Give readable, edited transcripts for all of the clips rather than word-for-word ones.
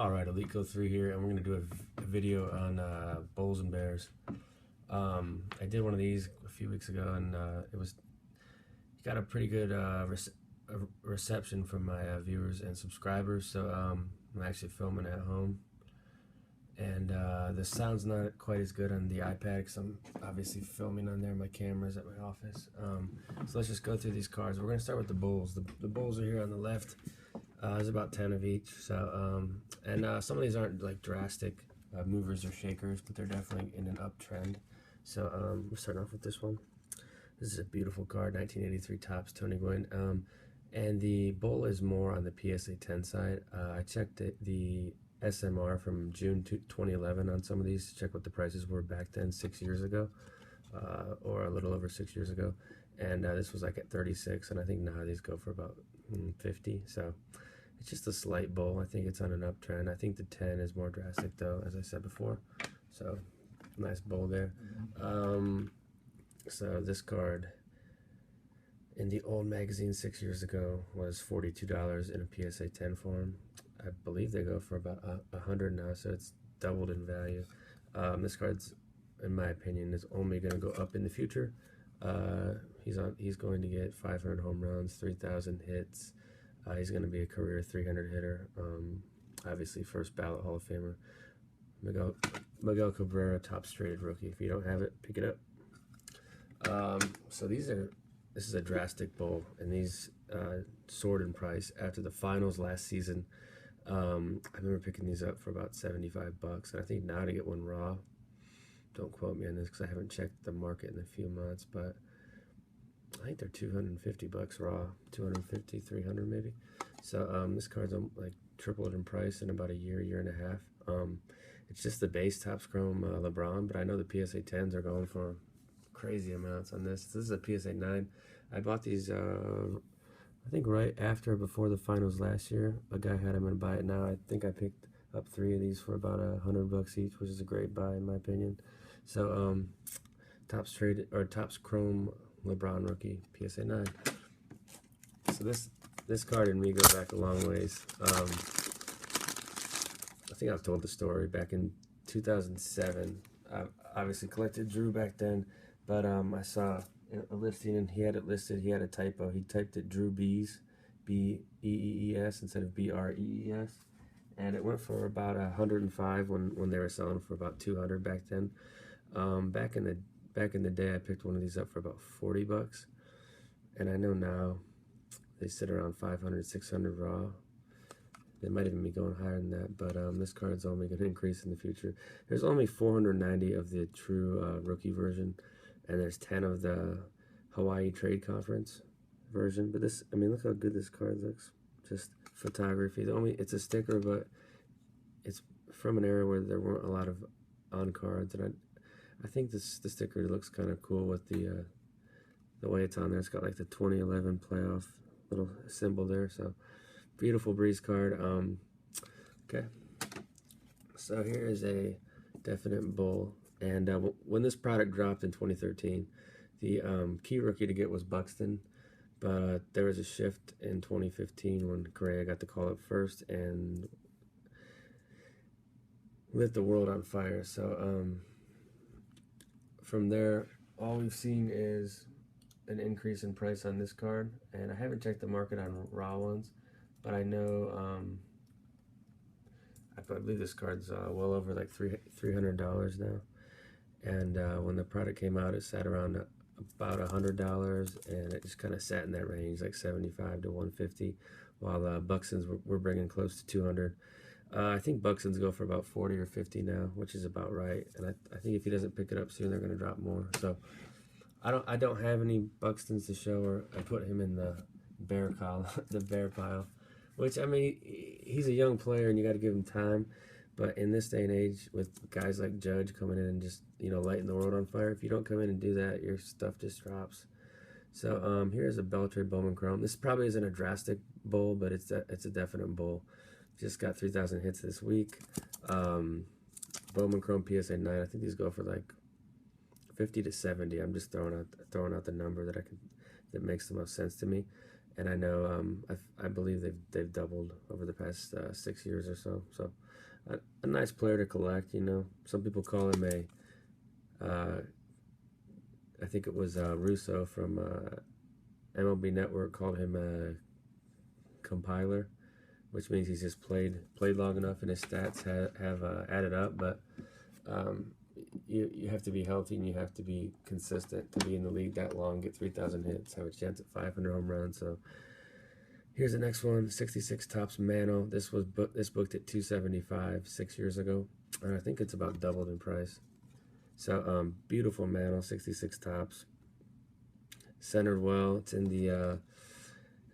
Alright, Elite Go 3 here, and we're going to do a video on bulls and bears. I did one of these a few weeks ago, and it got a pretty good reception from my viewers and subscribers, so I'm actually filming at home. And the sound's not quite as good on the iPad because I'm obviously filming on there. My camera's at my office. So let's just go through these cards. We're going to start with the bulls. The bulls are here on the left. There's about 10 of each. So some of these aren't like drastic movers or shakers, but they're definitely in an uptrend. So we're starting off with this one. This is a beautiful card, 1983 Topps Tony Gwynn. And the bull is more on the PSA 10 side. I checked the SMR from June 2011 on some of these, check what the prices were back then, 6 years ago, or a little over 6 years ago, and this was like at 36, and I think now these go for about 50, so it's just a slight bull. I think it's on an uptrend. I think the 10 is more drastic though, as I said before, so nice bull there. So this card in the old magazine 6 years ago was $42 in a PSA 10 form. I believe they go for about 100 now, so it's doubled in value. This card's, in my opinion, is only going to go up in the future. He's going to get 500 home runs, 3,000 hits. He's going to be a career 300 hitter. Obviously, first ballot Hall of Famer. Miguel Cabrera, Topps rated rookie. If you don't have it, pick it up. So this is a drastic bull, and these soared in price after the finals last season. I remember picking these up for about 75 bucks, and I think now to get one raw, don't quote me on this because I haven't checked the market in a few months, but I think they're 250 bucks raw, 250, 300 maybe. So this card's like tripled in price in about a year and a half. It's just the base Topps Chrome Lebron, but I know the PSA 10s are going for crazy amounts on this. This is a PSA 9. I bought these I think right after or before the finals last year. A guy had them and buy it now. I think I picked up 3 of these for about 100 bucks each, which is a great buy in my opinion. So Topps Chrome LeBron rookie PSA 9. So this card and me go back a long ways. I think I've told the story back in 2007. I obviously collected Drew back then, but I saw a listing and he had it listed. He had a typo. He typed it Drew Bees, B-E-E-S instead of B-R-E-E-S, and it went for about 105 when they were selling for about 200 back then. Back in the day, I picked one of these up for about 40 bucks, and I know now they sit around 500, 600 raw. They might even be going higher than that, but this card's only going to increase in the future. There's only 490 of the true rookie version, and there's 10 of the Hawaii Trade Conference version. But this, I mean, look how good this card looks. Just photography. It's a sticker, but it's from an era where there weren't a lot of on cards, and I think the sticker looks kind of cool with the way it's on there. It's got like the 2011 playoff little symbol there. So beautiful breeze card. Okay, so here is a definite bull. And when this product dropped in 2013, the key rookie to get was Buxton, but there was a shift in 2015 when Correa got the call up first and lit the world on fire. So from there, all we've seen is an increase in price on this card, and I haven't checked the market on raw ones, but I know I believe this card's well over like $300 now. And when the product came out, it sat around about $100, and it just kind of sat in that range, like 75 to 150, while Buxton's were bringing close to 200. I think Buxton's go for about 40 or 50 now, which is about right. And I think if he doesn't pick it up soon, they're going to drop more. So I don't have any Buxtons to show, or I put him in the bear pile, which, I mean, he's a young player, and you got to give him time. But in this day and age, with guys like Judge coming in and just, lighting the world on fire, if you don't come in and do that, your stuff just drops. So here's a Beltray Bowman Chrome. This probably isn't a drastic bull, but it's a definite bull. Just got 3,000 hits this week. Bowman Chrome PSA 9. I think these go for like 50 to 70. I'm just throwing out the number that makes the most sense to me. and I know I believe they've doubled over the past 6 years or so. So a nice player to collect. You know, some people call him I think it was Russo from MLB Network called him a compiler, which means he's just played long enough and his stats have added up. But um, you have to be healthy and you have to be consistent to be in the league that long, get 3,000 hits, have a chance at 500 home runs. So here's the next one, 66 Topps Mantle. This booked at 275 6 years ago, and I think it's about doubled in price. So beautiful Mantle, 66 Topps, centered well. It's in the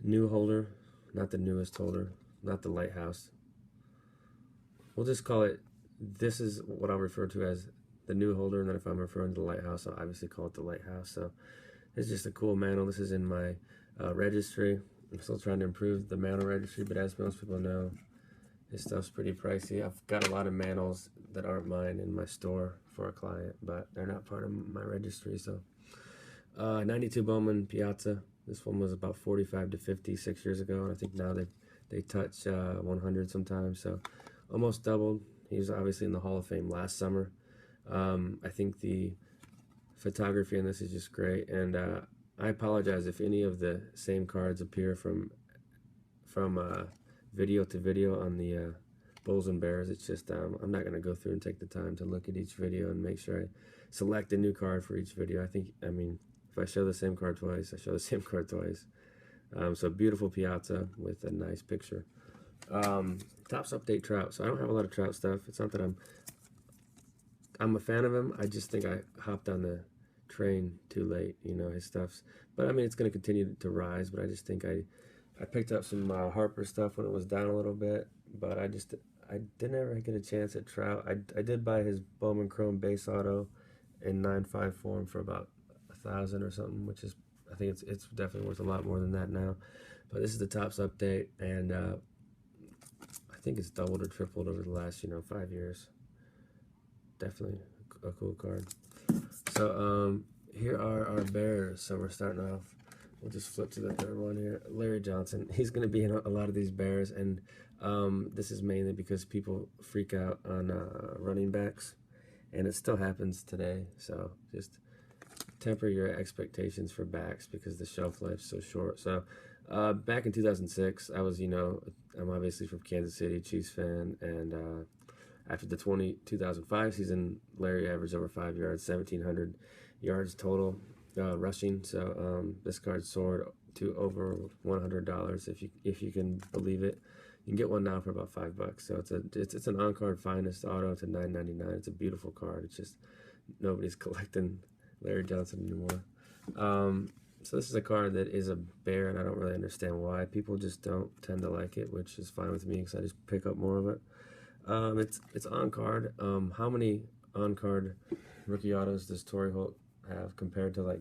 new holder, not the newest holder, not the lighthouse. We'll just call it, this is what I'll refer to as the new holder, and then if I'm referring to the lighthouse, I'll obviously call it the lighthouse. So it's just a cool Mantle. This is in my registry. I'm still trying to improve the Mantle registry, but as most people know, this stuff's pretty pricey. I've got a lot of Mantles that aren't mine in my store for a client, but they're not part of my registry. So 92 Bowman Piazza. This one was about 45 to 50 6 years ago, and I think now they touch 100 sometimes. So almost doubled. He was obviously in the Hall of Fame last summer. I think the photography in this is just great, and I apologize if any of the same cards appear from video to video on the Bulls and Bears. It's just I'm not going to go through and take the time to look at each video and make sure I select a new card for each video. I mean, if I show the same card twice, I show the same card twice. So beautiful Piazza with a nice picture. Topps Update Trout. So I don't have a lot of Trout stuff. It's not that I'm a fan of him. I just think I hopped on the train too late. You know, his stuff's. But I mean, it's going to continue to rise. But I just think I picked up some Harper stuff when it was down a little bit. But I didn't ever get a chance at Trout. I did buy his Bowman Chrome base auto in 9.5 form for about $1,000 or something, which is, I think it's definitely worth a lot more than that now. But this is the Topps Update, and I think it's doubled or tripled over the last 5 years. Definitely a cool card. So here are our Bears. So we're starting off. We'll just flip to the third one here. Larry Johnson. He's going to be in a lot of these Bears, and this is mainly because people freak out on running backs, and it still happens today. So just temper your expectations for backs because the shelf life's so short. So back in 2006, I was, I'm obviously from Kansas City, Chiefs fan, and after the 2005 season, Larry averaged over 5 yards, 1,700 yards total rushing. So this card soared to over $100 if you can believe it. You can get one now for about $5. So it's an on-card finest auto to $9.99. It's a beautiful card. It's just nobody's collecting Larry Johnson anymore. So this is a card that is a Bear, and I don't really understand why. People just don't tend to like it, which is fine with me because I just pick up more of it. It's on card. How many on card rookie autos does Torrey Holt have compared to like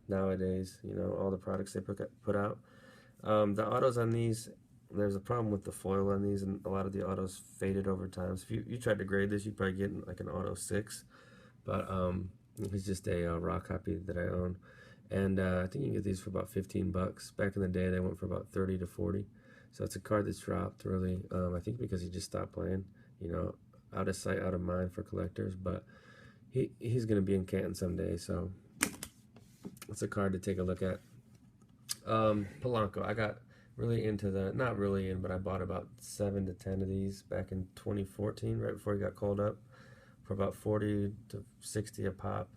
nowadays? All the products they put out. The autos on these, there's a problem with the foil on these, and a lot of the autos faded over time. So if you tried to grade this, you'd probably get like an auto 6, but it's just a raw copy that I own, and I think you can get these for about $15. Back in the day, they went for about 30 to 40. So it's a card that's dropped really. I think because he just stopped playing. Out of sight, out of mind for collectors. But he's going to be in Canton someday, so it's a card to take a look at. Polanco. I got really into not really in, but I bought about 7 to 10 of these back in 2014, right before he got called up, for about 40 to 60 a pop.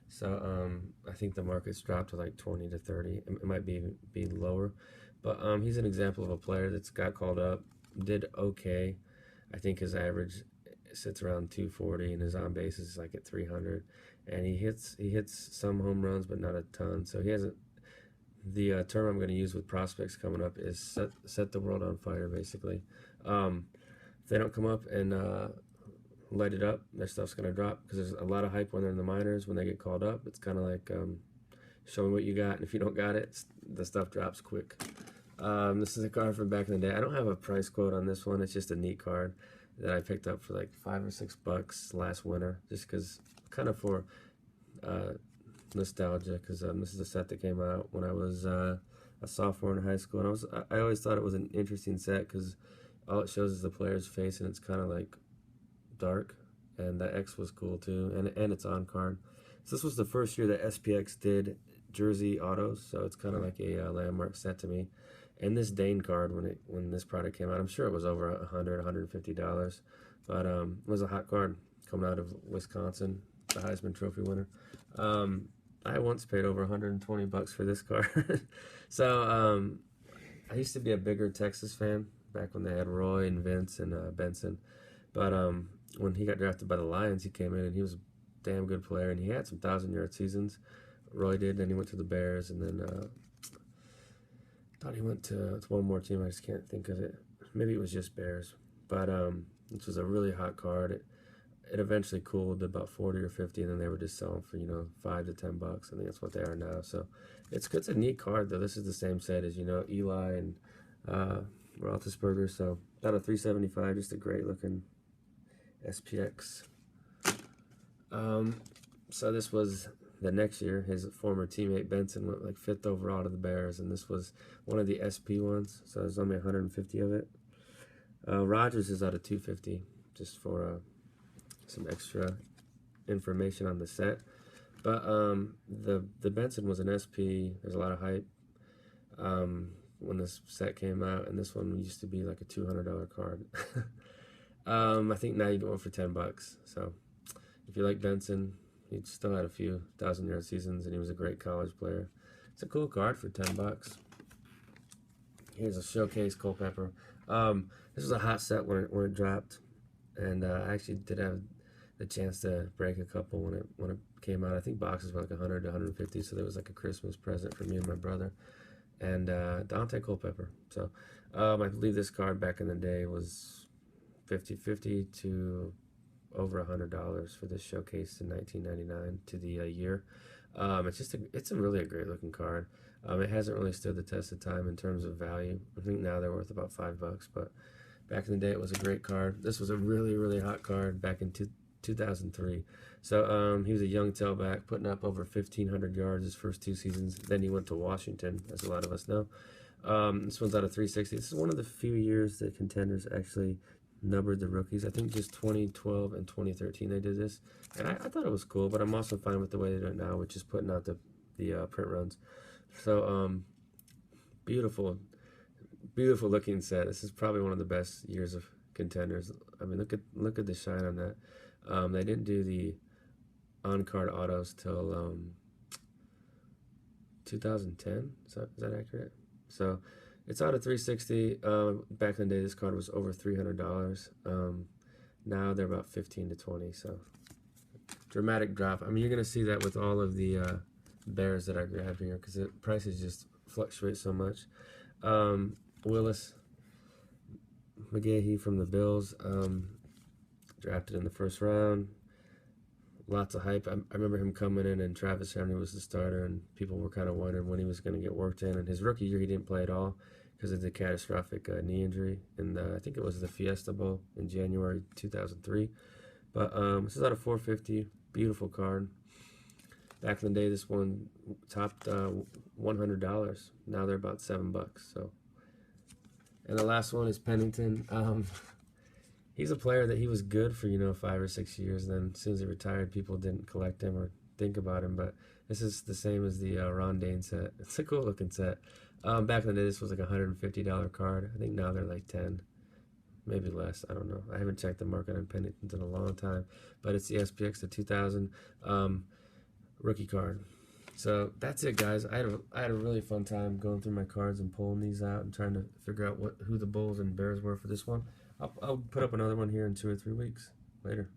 So I think the market's dropped to like 20 to 30. It might be lower. But he's an example of a player that's got called up, did okay. I think his average sits around 240, and his on base is like at 300. And he hits some home runs, but not a ton. So he hasn't. The term I'm going to use with prospects coming up is set the world on fire, basically. If they don't come up and light it up, their stuff's going to drop because there's a lot of hype when they're in the minors. When they get called up, it's kind of like showing what you got, and if you don't got it, the stuff drops quick. This is a card from back in the day. I don't have a price quote on this one. It's just a neat card that I picked up for like $5 or $6 last winter, just because, kind of for nostalgia, because this is a set that came out when I was a sophomore in high school, and I always thought it was an interesting set because all it shows is the player's face, and it's kind of like dark, and the X was cool too, and it's on card. So this was the first year that SPX did jersey autos, so it's kind of like a landmark set to me. And this Dane card, when this product came out, I'm sure it was over $150, but it was a hot card coming out of Wisconsin, the Heisman Trophy winner. I once paid over 120 bucks for this card. So I used to be a bigger Texas fan back when they had Roy and Vince and Benson, but when he got drafted by the Lions, he came in and he was a damn good player, and he had some 1,000-yard seasons. Roy did, then he went to the Bears, and then thought he went to one more team. I just can't think of it. Maybe it was just Bears, but this was a really hot card. It eventually cooled to about 40 or 50, and then they were just selling for 5 to 10 bucks. I think that's what they are now. So it's a neat card though. This is the same set as Eli and Roethlisberger. So about a 375, just a great looking SPX. So this was the next year. His former teammate Benson went like 5th overall to the Bears, and this was one of the SP ones. So there's only 150 of it. Rodgers is out of 250, just for some extra information on the set. But the Benson was an SP. There's a lot of hype when this set came out, and this one used to be like a $200 card. I think now you get one for 10 bucks. So if you like Benson, he still had a few 1,000-yard seasons, and he was a great college player. It's a cool card for 10 bucks. Here's a showcase Culpepper. This was a hot set when it dropped, and I actually did have the chance to break a couple when it came out. I think boxes were like 100 to 150, so there was like a Christmas present for me and my brother. And Dante Culpepper. So I believe this card back in the day was $50 to over $100 for this showcase in 1999 to the year. It's really a great looking card. It hasn't really stood the test of time in terms of value. I think now they're worth about $5, but back in the day it was a great card. This was a really, really hot card back in 2003. So he was a young tailback, putting up over 1,500 yards his first 2 seasons. Then he went to Washington, as a lot of us know. This one's out of 360. This is one of the few years that Contenders actually numbered the rookies. I think just 2012 and 2013 they did this, and I thought it was cool, but I'm also fine with the way they do it now, which is putting out the print runs. So beautiful looking set. This is probably one of the best years of Contenders. I mean, look at the shine on that. They didn't do the on-card autos till 2010. Is that accurate? So it's out of 360. Back in the day, this card was over $300. Now they're about 15 to 20. So dramatic drop. I mean, you're gonna see that with all of the bears that I grabbed here because the prices just fluctuate so much. Willis McGahee from the Bills, drafted in the first round. Lots of hype. I remember him coming in, and Travis Henry was the starter, and people were kind of wondering when he was going to get worked in. And his rookie year, he didn't play at all because of the catastrophic knee injury, and I think it was the Fiesta Bowl in January 2003. But this is out of 450. Beautiful card. Back in the day, this one topped $100. Now they're about $7. So, and the last one is Pennington. He's a player that he was good for 5 or 6 years. And then as soon as he retired, people didn't collect him or think about him. But this is the same as the Ron Dane set. It's a cool looking set. Back in the day, this was like a $150 card. I think now they're like 10, maybe less. I don't know. I haven't checked the market on Pennington in a long time. But it's the SPX, the 2000 rookie card. So that's it, guys. I had a really fun time going through my cards and pulling these out and trying to figure out who the Bulls and Bears were for this one. I'll put up another one here in 2 or 3 weeks. Later.